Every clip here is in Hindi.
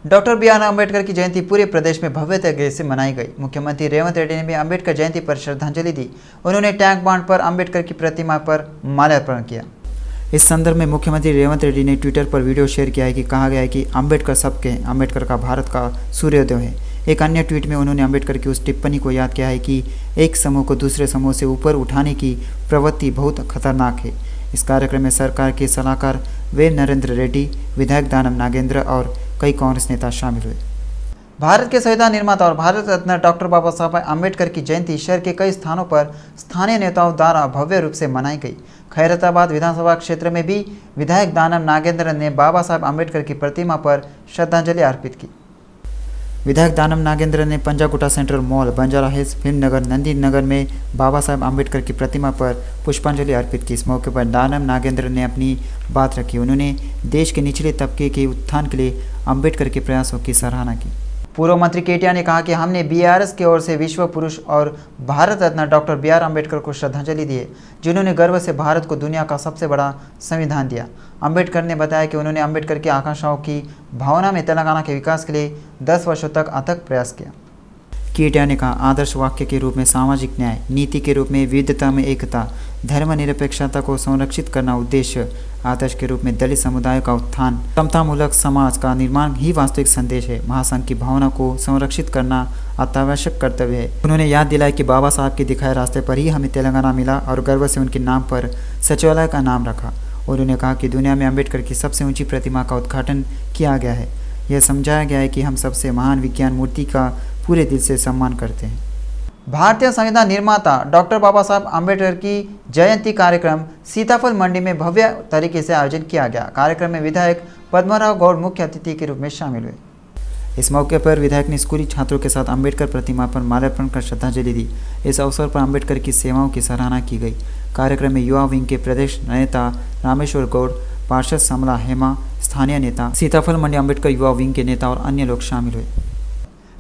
डॉक्टर बी आर अम्बेडकर की जयंती पूरे प्रदेश में भव्य तरीके से मनाई गई। मुख्यमंत्री रेवंत रेड्डी ने भी अम्बेडकर जयंती पर श्रद्धांजलि दी। उन्होंने टैंक बांध पर अम्बेडकर की प्रतिमा पर माल्यार्पण किया। इस संदर्भ में मुख्यमंत्री रेवंत रेड्डी ने ट्विटर पर वीडियो शेयर किया है कि कहा गया है कि अम्बेडकर सबके हैं, अम्बेडकर का भारत का सूर्योदय है। एक अन्य ट्वीट में उन्होंने अम्बेडकर की उस टिप्पणी को याद किया है कि एक समूह को दूसरे समूह से ऊपर उठाने की प्रवृत्ति बहुत खतरनाक है। इस कार्यक्रम में सरकार के सलाहकार वे नरेंद्र रेड्डी, विधायक दानम नागेंद्र और कई कांग्रेस नेता शामिल हुए। भारत के संविधान निर्माता और भारत रत्न डॉक्टर बाबा साहब अम्बेडकर की जयंती शहर के कई स्थानों पर स्थानीय नेताओं द्वारा भव्य रूप से मनाई गई। खैरताबाद विधानसभा क्षेत्र में भी विधायक दानम नागेंद्र ने बाबा साहब अम्बेडकर की प्रतिमा पर श्रद्धांजलि अर्पित की। विधायक दानम नागेंद्र ने Panjagutta Central Mall, Banjara Hills, Filmnagar, Nandi Nagar में बाबा साहब अम्बेडकर की प्रतिमा पर पुष्पांजलि अर्पित की। इस मौके पर दानम नागेंद्र ने अपनी बात रखी। उन्होंने देश के निचले तबके के उत्थान के लिए अम्बेडकर के प्रयासों की सराहना की। पूर्व मंत्री केटीआर ने कहा कि हमने बीआरएस की ओर से विश्व पुरुष और Bharat Ratna doctor B are Ambedkar को श्रद्धांजलि दी है, जिन्होंने गर्व से भारत को दुनिया का सबसे बड़ा संविधान दिया। अम्बेडकर ने बताया कि उन्होंने अम्बेडकर की आकांक्षाओं की भावना में तेलंगाना के विकास के लिए 10 वर्षों तक अथक प्रयास किया। केटीआर ने कहा, आदर्श वाक्य के रूप में सामाजिक न्याय, नीति के रूप में विविधता में एकता, धर्मनिरपेक्षता को संरक्षित करना उद्देश्य, आदर्श के रूप में दलित समुदाय का उत्थान, समतामूलक समाज का निर्माण ही वास्तविक संदेश है। महासंघ की भावना को संरक्षित करना अत्यावश्यक कर्तव्य है। उन्होंने याद दिलाया कि बाबा साहब के दिखाए रास्ते पर ही हमें तेलंगाना मिला और गर्व से उनके नाम पर सचिवालय का नाम रखा। उन्होंने कहा कि दुनिया में अम्बेडकर की सबसे ऊंची प्रतिमा का उद्घाटन किया गया है। यह समझाया गया है कि हम सबसे महान विज्ञान मूर्ति का पूरे दिल से सम्मान करते हैं। भारतीय संविधान निर्माता डॉक्टर बाबा साहब अम्बेडकर की जयंती कार्यक्रम सीताफल मंडी में भव्य तरीके से आयोजन किया गया। कार्यक्रम में विधायक पद्मराव गौड़ मुख्य अतिथि के रूप में शामिल हुए। इस मौके पर विधायक ने स्कूली छात्रों के साथ अम्बेडकर प्रतिमा पर माल्यार्पण कर श्रद्धांजलि दी। इस अवसर पर अम्बेडकर की सेवाओं की सराहना की गई। कार्यक्रम में युवा विंग के प्रदेश नेता रामेश्वर गौड़, पार्षद समला हेमा, स्थानीय नेता, सीताफल मंडी अम्बेडकर युवा विंग के नेता और अन्य लोग शामिल हुए।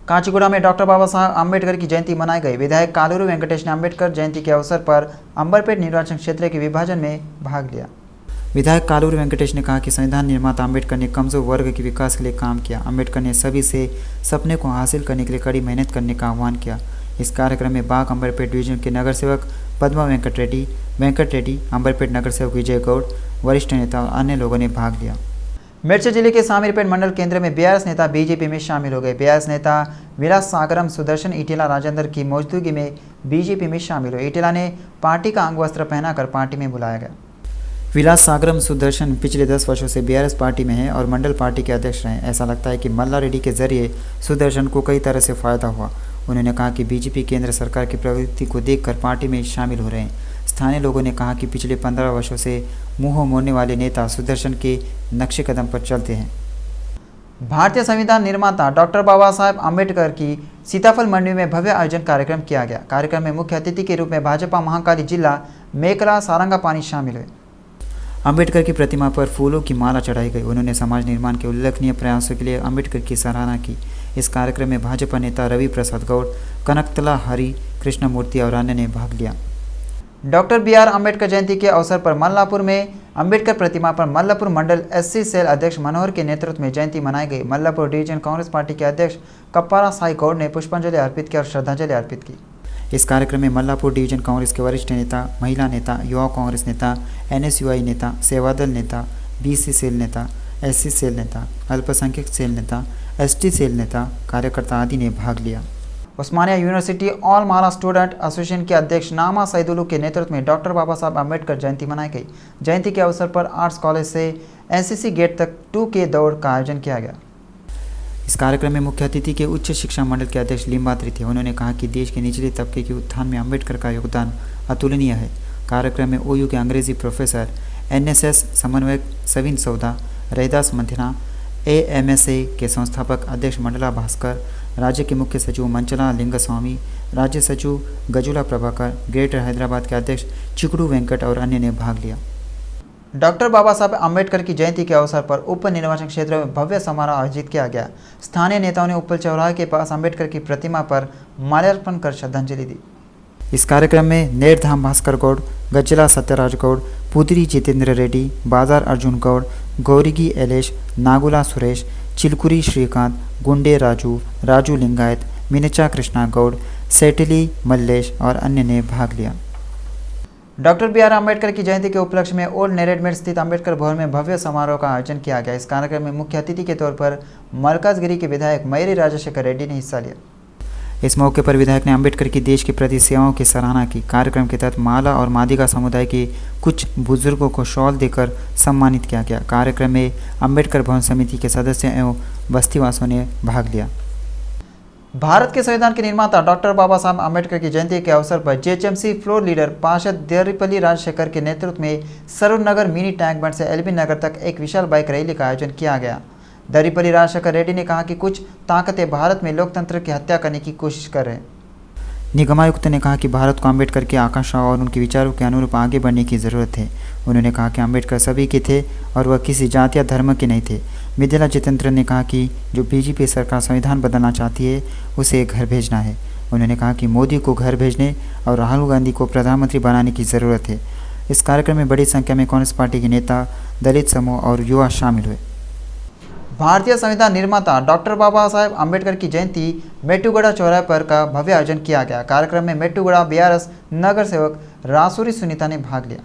काचीगुड़ा में डॉक्टर बाबा साहब अम्बेडकर की जयंती मनाई गई। विधायक कालूरू वेंकटेश ने अम्बेडकर जयंती के अवसर पर अंबरपेट निर्वाचन क्षेत्र के विभाजन में भाग लिया। विधायक कालूरू वेंकटेश ने कहा कि संविधान निर्माता अम्बेडकर ने कमजोर वर्ग के विकास के लिए काम किया। अम्बेडकर ने सभी से सपने को हासिल करने के लिए कड़ी मेहनत करने का आह्वान किया। इस कार्यक्रम में बाग अंबरपेट डिवीजन के नगर सेवक पद्मा वेंकट रेड्डी, अंबरपेट नगर सेवक विजय गौड़, वरिष्ठ नेता और अन्य लोगों ने भाग लिया। मिर्च जिले के सामीरपेट मंडल केंद्र में बीआरएस नेता बीजेपी में शामिल हो गए। बीआरएस नेता विलास सागरम सुदर्शन इटेला राजेंद्र की मौजूदगी में बीजेपी में शामिल हुए। इटेला ने पार्टी का अंग वस्त्र पहनाकर पार्टी में बुलाया गया। विलास सागरम सुदर्शन पिछले 10 वर्षों से बीआरएस पार्टी में है और मंडल पार्टी के अध्यक्ष रहे। ऐसा लगता है कि मल्ला रेड्डी के जरिए सुदर्शन को कई तरह से फायदा हुआ। उन्होंने कहा कि बीजेपी केंद्र सरकार की प्रवृत्ति को देखकर पार्टी में शामिल हो रहे हैं। स्थानीय लोगों ने कहा कि पिछले 15 वर्षों से मुंह मोड़ने वाले नेता सुदर्शन के नक्शे कदम पर चलते हैं। भारतीय संविधान निर्माता डॉक्टर बाबा साहब अम्बेडकर की सीताफल मंडी में भव्य आयोजन कार्यक्रम किया गया। कार्यक्रम में मुख्य अतिथि के रूप में भाजपा महाकाली जिला मेकला सारंगापानी शामिल हुए। अम्बेडकर की प्रतिमा पर फूलों की माला चढ़ाई गई। उन्होंने समाज निर्माण के उल्लेखनीय प्रयासों के लिए अम्बेडकर की सराहना की। इस कार्यक्रम में भाजपा नेता रवि प्रसाद गौड़, कनकतला हरि कृष्णमूर्ति और अन्य ने भाग लिया। डॉक्टर बी आर अम्बेडकर जयंती के अवसर पर मल्लापुर में अम्बेडकर प्रतिमा पर मल्लापुर मंडल एससी सेल अध्यक्ष मनोहर के नेतृत्व में जयंती मनाई गई। मल्लापुर डिवीजन कांग्रेस पार्टी के अध्यक्ष कप्पारा साई गौड़ ने पुष्पांजलि अर्पित की और श्रद्धांजलि अर्पित की। इस कार्यक्रम में मल्लापुर डिवीजन कांग्रेस के वरिष्ठ नेता, महिला नेता, युवा कांग्रेस नेता, एनएसयूआई नेता, सेवादल नेता, बीसी सेल नेता, एससी सेल नेता, अल्पसंख्यक सेल नेता, एसटी सेल नेता, कार्यकर्ता आदि ने भाग लिया। उस्मानिया यूनिवर्सिटी ऑल माला स्टूडेंट एसोसिएशन के अध्यक्ष नामा सैदुलू के नेतृत्व में डॉक्टर बाबा साहब अम्बेडकर जयंती मनाई गई। जयंती के अवसर पर आर्ट्स कॉलेज से एनसीसी गेट तक 2K दौड़ का आयोजन किया गया। इस कार्यक्रम में मुख्य अतिथि के उच्च शिक्षा मंडल के अध्यक्ष लिम्बात्री थे। उन्होंने कहा कि देश के निचले तबके के उत्थान में अम्बेडकर का योगदान अतुलनीय है। कार्यक्रम में ओयू के अंग्रेजी प्रोफेसर, एनएसएस समन्वयक सविन सौदा, रैदास मंथना, एएमएसए के संस्थापक अध्यक्ष मंडला भास्कर, राज्य के मुख्य सचिव मंचला लिंगस्वामी, राज्य सचिव गजुला प्रभाकर, ग्रेटर हैदराबाद के अध्यक्ष चिकड़ू वेंकट और अन्य ने भाग लिया। डॉक्टर बाबा साहब अम्बेडकर की जयंती के अवसर पर उप निर्वाचन क्षेत्र में भव्य समारोह आयोजित किया गया। स्थानीय नेताओं ने उपल चौराहे के पास अम्बेडकर की प्रतिमा पर माल्यार्पण कर श्रद्धांजलि दी। इस कार्यक्रम में नेरधाम भास्कर गौड़, गज्जला सत्यराज गौड़, पुदरी जितेंद्र रेड्डी, बाजार अर्जुन गौड़, गौरिगी एलेश, नागुला सुरेश, चिलकुरी श्रीकांत, गुंडे राजू, राजू लिंगायत, मिनचा कृष्णा गौड़, सेटिली मल्लेश और अन्य ने भाग लिया। Doctor B R. अम्बेडकर की जयंती के उपलक्ष्य में ओल्ड नेरेड स्थित अम्बेडकर भवन में भव्य समारोह का आयोजन किया गया। इस कार्यक्रम में मुख्य अतिथि के तौर पर मलकाजगिरी के विधायक मयरी राजशेखर रेड्डी ने हिस्सा लिया। इस मौके पर विधायक ने अम्बेडकर की देश के प्रति सेवाओं की सराहना की। कार्यक्रम के तहत माला और मादिगा समुदाय के कुछ बुजुर्गों को शॉल देकर सम्मानित किया गया। कार्यक्रम में अम्बेडकर भवन समिति के सदस्य एवं बस्तीवासियों ने भाग लिया। भारत के संविधान के निर्माता डॉक्टर बाबा साहब अम्बेडकर की जयंती के अवसर पर जेएचएमसी फ्लोर लीडर पार्षद दर्रिपल्ली राजशेखर के नेतृत्व में सरूर नगर मिनी टैंक बंड से एलबी नगर तक एक विशाल बाइक रैली का आयोजन किया गया। दर्रिपल्ली राजशेखर रेड्डी ने कहा कि कुछ ताकतें भारत में लोकतंत्र की हत्या करने की कोशिश कर रहे हैं। निगमायुक्त ने कहा कि भारत को अम्बेडकर की आकांक्षाओं और उनके विचारों के अनुरूप आगे बढ़ने की ज़रूरत है। उन्होंने कहा कि अम्बेडकर सभी के थे और वह किसी जाति या धर्म के नहीं थे। मिथिला जितेंद्र ने कहा कि जो बीजेपी सरकार संविधान बदलना चाहती है उसे घर भेजना है। उन्होंने कहा कि मोदी को घर भेजने और राहुल गांधी को प्रधानमंत्री बनाने की ज़रूरत है। इस कार्यक्रम में बड़ी संख्या में कांग्रेस पार्टी के नेता, दलित समूह और युवा शामिल हुए। भारतीय संविधान निर्माता डॉक्टर बाबा साहेब अम्बेडकर की जयंती मेट्टूगढ़ चौराहे पर का भव्य आयोजन किया गया। कार्यक्रम में मेट्टूगढ़ बीआरएस नगर सेवक रासूरी सुनीता ने भाग लिया।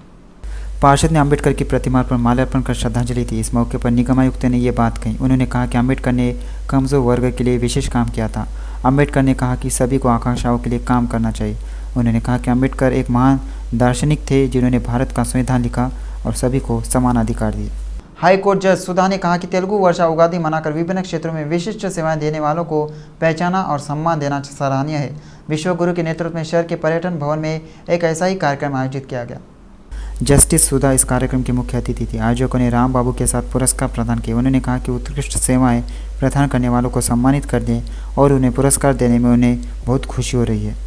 पार्षद ने अम्बेडकर की प्रतिमा पर माल्यार्पण कर श्रद्धांजलि दी। इस मौके पर निगमायुक्त ने ये बात कही। उन्होंने कहा कि अम्बेडकर ने कमजोर वर्ग के लिए विशेष काम किया था। अम्बेडकर ने कहा कि सभी को आकांक्षाओं के लिए काम करना चाहिए। उन्होंने कहा कि अम्बेडकर एक महान दार्शनिक थे जिन्होंने भारत का संविधान लिखा और सभी को समान अधिकार दिए। हाई कोर्ट जज सुधा ने कहा कि तेलुगु वर्षा उगादि मनाकर विभिन्न क्षेत्रों में विशिष्ट सेवाएं देने वालों को पहचाना और सम्मान देना सराहनीय है। विश्वगुरु के नेतृत्व में शहर के पर्यटन भवन में एक ऐसा ही कार्यक्रम आयोजित किया गया। जस्टिस सुधा इस कार्यक्रम के मुख्य अतिथि थी। आयोजकों ने राम बाबू के साथ पुरस्कार प्रदान किए। उन्होंने कहा कि उत्कृष्ट सेवाएं प्रदान करने वालों को सम्मानित कर दें और उन्हें पुरस्कार देने में उन्हें बहुत खुशी हो रही है।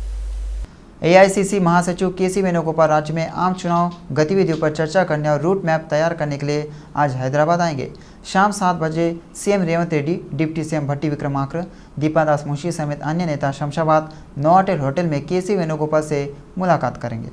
एआईसीसी महासचिव केसी वेणुगोपाल राज्य में आम चुनाव गतिविधियों पर चर्चा करने और रूट मैप तैयार करने के लिए आज हैदराबाद आएंगे। शाम 7 बजे CM Revanth Reddy, deputy CM Bhatti Vikramarka, Deepadas Munshi समेत अन्य नेता शमशाबाद नोवाटेल होटल में केसी वेणुगोपाल से मुलाकात करेंगे।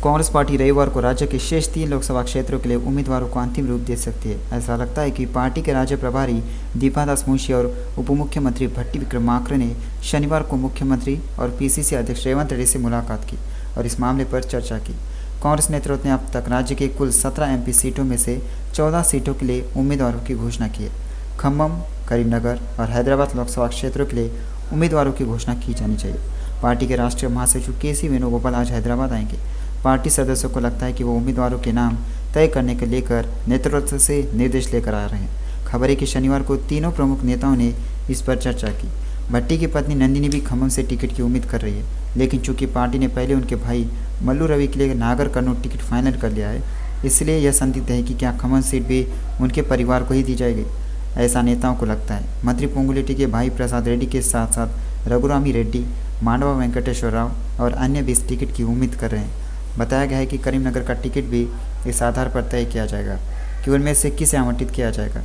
कांग्रेस पार्टी रविवार को राज्य के शेष 3 लोकसभा क्षेत्रों के लिए उम्मीदवारों को अंतिम रूप दे सकती है। ऐसा लगता है कि पार्टी के राज्य प्रभारी दीपादास मुंशी और उप मुख्यमंत्री भट्टी विक्रमार्का ने शनिवार को मुख्यमंत्री और पीसीसी अध्यक्ष रेवंत रेड्डी से मुलाकात की और इस मामले पर चर्चा की। कांग्रेस नेतृत्व ने अब तक राज्य के कुल 17 एमपी सीटों में से 14 सीटों के लिए उम्मीदवारों की घोषणा की है। खम्मम, करीमनगर और हैदराबाद लोकसभा क्षेत्रों के लिए उम्मीदवारों की घोषणा की जानी चाहिए। पार्टी के राष्ट्रीय महासचिव केसी वेणुगोपाल आज हैदराबाद आएंगे। पार्टी सदस्यों को लगता है कि वो उम्मीदवारों के नाम तय करने के लेकर नेतृत्व से निर्देश लेकर आ रहे हैं। खबर है कि शनिवार को तीनों प्रमुख नेताओं ने इस पर चर्चा की। भट्टी की पत्नी नंदिनी भी खम्मम से टिकट की उम्मीद कर रही है, लेकिन चूंकि पार्टी ने पहले उनके भाई मल्लू रवि के लिए नागर कन्नौज टिकट फाइनल कर लिया है, इसलिए यह संदिग्ध है कि क्या खम्मम सीट भी उनके परिवार को ही दी जाएगी। ऐसा नेताओं को लगता है। मंत्री पोंगुलेटी के भाई प्रसाद रेड्डी के साथ साथ रघुरामी रेड्डी, मांडवा वेंकटेश्वर राव और अन्य भी इस टिकट की उम्मीद कर रहे हैं। बताया गया है कि करीमनगर का टिकट भी इस आधार पर तय किया जाएगा कि उनमें से किसे आवंटित किया जाएगा।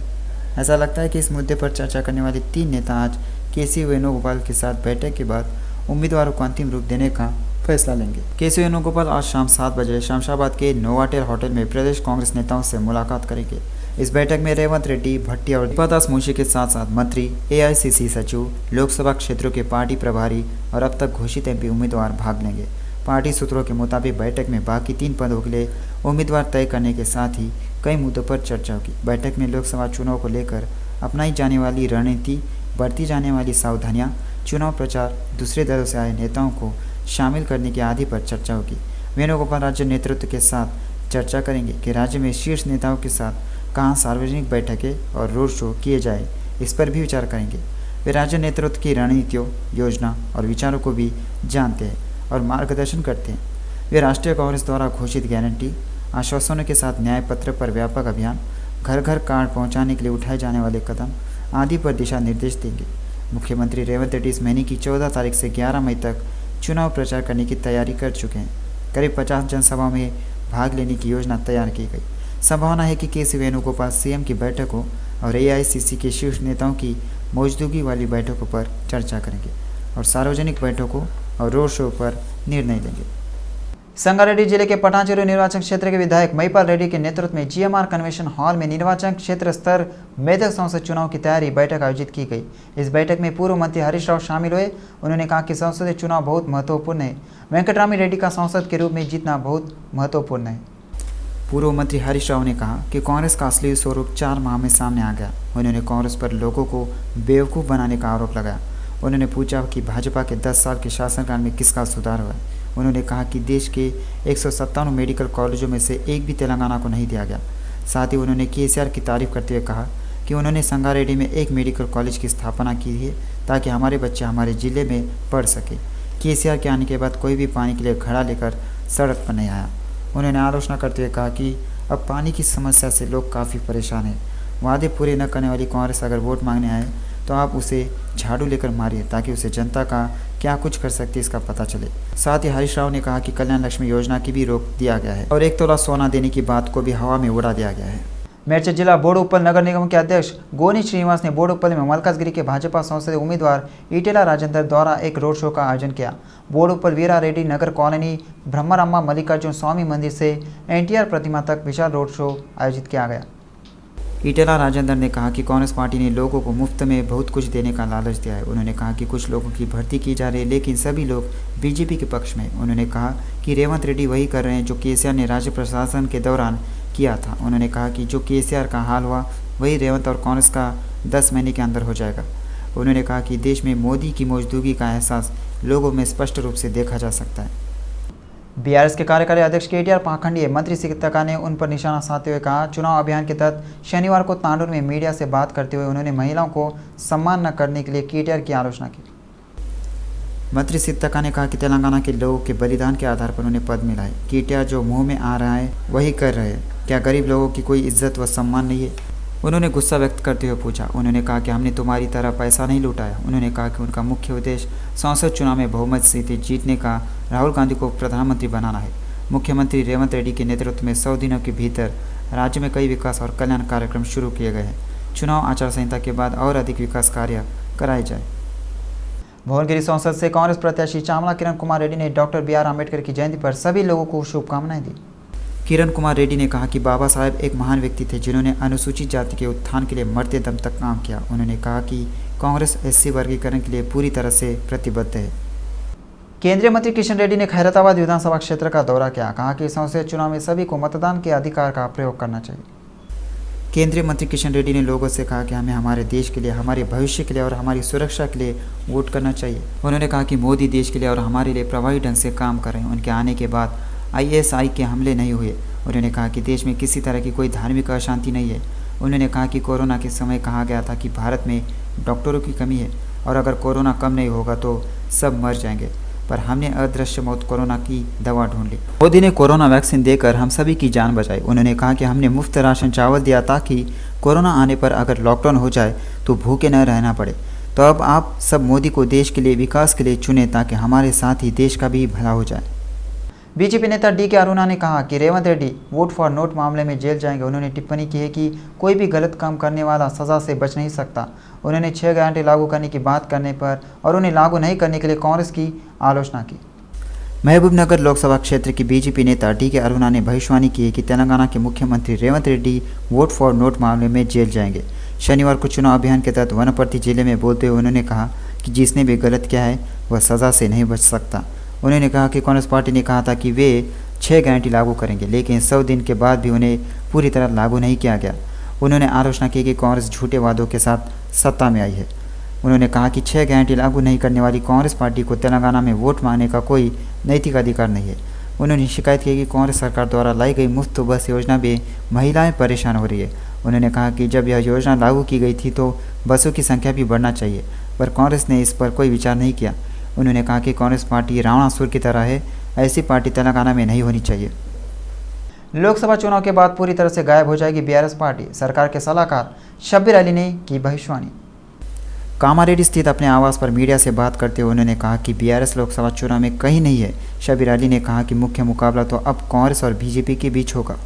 ऐसा लगता है कि इस मुद्दे पर चर्चा करने वाले 3 नेता आज केसी वेणुगोपाल के साथ बैठक के बाद उम्मीदवारों को अंतिम रूप देने का फैसला लेंगे। केसी वेणुगोपाल आज शाम 7 बजे शमशाबाद के नोवाटेल होटल में प्रदेश कांग्रेस नेताओं से मुलाकात करेंगे। इस बैठक में रेवंत रेड्डी, भट्टी और दीपादास मुंशी के साथ साथ मंत्री, एआईसीसी सचिव, लोकसभा क्षेत्रों के पार्टी प्रभारी और अब तक घोषित एमपी उम्मीदवार भाग लेंगे। पार्टी सूत्रों के मुताबिक बैठक में बाकी 3 पदों के लिए उम्मीदवार तय करने के साथ ही कई मुद्दों पर चर्चा होगी। बैठक में लोकसभा चुनाव को लेकर अपनाई जाने वाली रणनीति, बरती जाने वाली सावधानियां, चुनाव प्रचार, दूसरे दलों से आए नेताओं को शामिल करने के आदि पर चर्चा होगी। वेणुगोपाल राज्य नेतृत्व के साथ चर्चा करेंगे कि राज्य में शीर्ष नेताओं के साथ कहां सार्वजनिक बैठकें और रोड शो किए जाए, इस पर भी विचार करेंगे। वे राज्य नेतृत्व की रणनीतियों, योजना और विचारों को भी जानते हैं और मार्गदर्शन करते हैं। वे राष्ट्रीय कांग्रेस द्वारा घोषित गारंटी, आश्वासनों के साथ न्याय पत्र पर व्यापक अभियान, घर घर कार्ड पहुंचाने के लिए उठाए जाने वाले कदम आदि पर दिशा निर्देश देंगे। मुख्यमंत्री रेवंत रेड्डी इस महीने की 14 तारीख से 11 मई तक चुनाव प्रचार करने की तैयारी कर चुके हैं। करीब 50 जनसभा में भाग लेने की योजना तैयार की गई। संभावना है कि केसी वेणुगोपाल सीएम की बैठकों और एआईसीसी के शीर्ष नेताओं की मौजूदगी वाली बैठकों पर चर्चा करेंगे और सार्वजनिक बैठकों और रोड शो पर निर्णय लेंगे। संगारेड्डी जिले के पटानचेरू निर्वाचन क्षेत्र के विधायक महिपाल रेड्डी के नेतृत्व में जीएमआर कन्वेंशन हॉल में निर्वाचन क्षेत्र स्तर मेदक संसद चुनाव की तैयारी बैठक आयोजित की गई। इस बैठक में पूर्व मंत्री हरीश राव शामिल हुए। उन्होंने कहा कि संसदीय चुनाव बहुत महत्वपूर्ण है। वेंकटरामी रेड्डी का सांसद के रूप में जीतना बहुत महत्वपूर्ण है। पूर्व मंत्री हरीश राव ने कहा कि कांग्रेस का असली स्वरूप 4 माह में सामने आ गया। उन्होंने कांग्रेस पर लोगों को बेवकूफ़ बनाने का आरोप लगाया। उन्होंने पूछा कि भाजपा के 10 साल के शासनकाल में किसका सुधार हुआ है। उन्होंने कहा कि देश के 157 मेडिकल कॉलेजों में से एक भी तेलंगाना को नहीं दिया गया। साथ ही उन्होंने केसीआर की तारीफ करते हुए कहा कि उन्होंने संगारेड्डी में एक मेडिकल कॉलेज की स्थापना की है ताकि हमारे बच्चे हमारे ज़िले में पढ़ सकें। केसीआर के आने के बाद कोई भी पानी के लिए घड़ा लेकर सड़क पर नहीं आया। उन्होंने आलोचना करते हुए कहा कि अब पानी की समस्या से लोग काफ़ी परेशान हैं। वादे पूरे न करने वाली कांग्रेस अगर वोट मांगने आए तो आप उसे झाड़ू लेकर मारिए ताकि उसे जनता का क्या कुछ कर सकती है इसका पता चले। साथ ही हरीश राव ने कहा कि कल्याण लक्ष्मी योजना की भी रोक दिया गया है और 1 तोला सोना देने की बात को भी हवा में उड़ा दिया गया है। मेरठ जिला बोडुप्पल नगर निगम के अध्यक्ष गोनी श्रीनिवास ने बोडुप्पल में मलकाजगिरी के भाजपा संसदीय उम्मीदवार ईटेला राजेंद्र द्वारा एक रोड शो का आयोजन किया। बोडुप्पल वीरा रेड्डी नगर कॉलोनी ब्रह्मराम्मा मल्लिकार्जुन स्वामी मंदिर से एनटीआर प्रतिमा तक विशाल रोड शो आयोजित किया गया। ईटेला राजेंद्र ने कहा कि कांग्रेस पार्टी ने लोगों को मुफ्त में बहुत कुछ देने का लालच दिया है। उन्होंने कहा कि कुछ लोगों की भर्ती की जा रही है लेकिन सभी लोग बीजेपी के पक्ष में। उन्होंने कहा कि रेवंत रेड्डी वही कर रहे हैं जो केसीआर ने राज्य प्रशासन के दौरान किया था। उन्होंने कहा कि जो केसीआर का हाल हुआ वही रेवंत और कांग्रेस का 10 महीने के अंदर हो जाएगा। उन्होंने कहा कि देश में मोदी की मौजूदगी का एहसास लोगों में स्पष्ट रूप से देखा जा सकता है। बीआरएस के कार्यकारी अध्यक्ष केटीआर पाखंडी मंत्री सिक्तका ने उन पर निशाना साधते हुए कहा, चुनाव अभियान के तहत शनिवार को तांडूर में मीडिया से बात करते हुए उन्होंने महिलाओं को सम्मान न करने के लिए केटीआर की आलोचना की। मंत्री सिक्तका ने कहा कि तेलंगाना के लोगों के बलिदान के आधार पर उन्हें पद मिला है। केटीआर जो मुंह में आ रहा है वही कर रहे हैं। क्या गरीब लोगों की कोई इज्जत व सम्मान नहीं है? उन्होंने गुस्सा व्यक्त करते हुए पूछा। उन्होंने कहा कि हमने तुम्हारी तरह पैसा नहीं लुटाया। उन्होंने कहा कि उनका मुख्य उद्देश्य संसद चुनाव में बहुमत से जीतने का राहुल गांधी को प्रधानमंत्री बनाना है। मुख्यमंत्री रेवंत रेड्डी के नेतृत्व में 100 दिनों के भीतर राज्य में कई विकास और कल्याण कार्यक्रम शुरू किए गए हैं। चुनाव आचार संहिता के बाद और अधिक विकास कार्य कराए जाए। भुवनगिरी संसद से कांग्रेस प्रत्याशी चामला किरण कुमार रेड्डी ने डॉक्टर BR अम्बेडकर की जयंती पर सभी लोगों को शुभकामनाएं दी। किरण कुमार रेड्डी ने कहा कि बाबा साहेब एक महान व्यक्ति थे जिन्होंने अनुसूचित जाति के उत्थान के लिए मरते दम तक काम किया। उन्होंने कहा कि कांग्रेस SC वर्गीकरण के लिए पूरी तरह से प्रतिबद्ध है। केंद्रीय मंत्री किशन रेड्डी ने खैरताबाद विधानसभा क्षेत्र का दौरा किया। कहा कि संसदीय चुनाव में सभी को मतदान के अधिकार का प्रयोग करना चाहिए। केंद्रीय मंत्री किशन रेड्डी ने लोगों से कहा कि हमें हमारे देश के लिए, हमारे भविष्य के लिए और हमारी सुरक्षा के लिए वोट करना चाहिए। उन्होंने कहा कि मोदी देश के लिए और हमारे लिए प्रभावी ढंग से काम कर रहे हैं। उनके आने के बाद ISI के हमले नहीं हुए। उन्होंने कहा कि देश में किसी तरह की कोई धार्मिक अशांति नहीं है। उन्होंने कहा कि कोरोना के समय कहा गया था कि भारत में डॉक्टरों की कमी है और अगर कोरोना कम नहीं होगा तो सब मर जाएंगे, पर हमने अदृश्य मौत कोरोना की दवा ढूंढ ली। मोदी ने कोरोना वैक्सीन देकर हम सभी की जान बचाई। उन्होंने कहा कि हमने मुफ्त राशन चावल दिया ताकि कोरोना आने पर अगर लॉकडाउन हो जाए तो भूखे न रहना पड़े। तो अब आप सब मोदी को देश के लिए, विकास के लिए चुने ताकि हमारे साथ ही देश का भी भला हो जाए। बीजेपी नेता DK अरुणा ने कहा कि Revanth Reddy vote for note मामले में जेल जाएंगे। उन्होंने टिप्पणी की है कि कोई भी गलत काम करने वाला सज़ा से बच नहीं सकता। उन्होंने 6 गारंटी लागू करने की बात करने पर और उन्हें लागू नहीं करने के लिए कांग्रेस की आलोचना की। महबूबनगर लोकसभा क्षेत्र की बीजेपी नेता DK अरुणा ने भविष्यवाणी की है कि तेलंगाना के मुख्यमंत्री Revanth Reddy vote for note मामले में जेल जाएंगे। शनिवार को चुनाव अभियान के तहत वनपर्ती जिले में बोलते हुए उन्होंने कहा कि जिसने भी गलत किया है वह सज़ा से नहीं बच सकता। उन्होंने कहा कि कांग्रेस पार्टी ने कहा था कि वे 6 गारंटी लागू करेंगे, लेकिन 100 दिन के बाद भी उन्हें पूरी तरह लागू नहीं किया गया। उन्होंने आलोचना की कि कांग्रेस झूठे वादों के साथ सत्ता में आई है। उन्होंने कहा कि 6 गारंटी लागू नहीं करने वाली कांग्रेस पार्टी को तेलंगाना में वोट मांगने का कोई नैतिक अधिकार नहीं है। उन्होंने शिकायत की कि कांग्रेस सरकार द्वारा लाई गई मुफ्त बस योजना में महिलाएं परेशान हो रही है। उन्होंने कहा कि जब यह योजना लागू की गई थी तो बसों की संख्या भी बढ़ना चाहिए, पर कांग्रेस ने इस पर कोई विचार नहीं किया। उन्होंने कहा कि कांग्रेस पार्टी रावणासुर की तरह है, ऐसी पार्टी तेलंगाना में नहीं होनी चाहिए। लोकसभा चुनाव के बाद पूरी तरह से गायब हो जाएगी BRS पार्टी, सरकार के सलाहकार शब्बीर अली ने की भविष्यवाणी। कामारेड्डी स्थित अपने आवास पर मीडिया से बात करते हुए उन्होंने कहा कि BRS लोकसभा चुनाव में कहीं नहीं है। शब्बीर अली ने कहा कि मुख्य मुकाबला तो अब कांग्रेस और BJP के बीच होगा।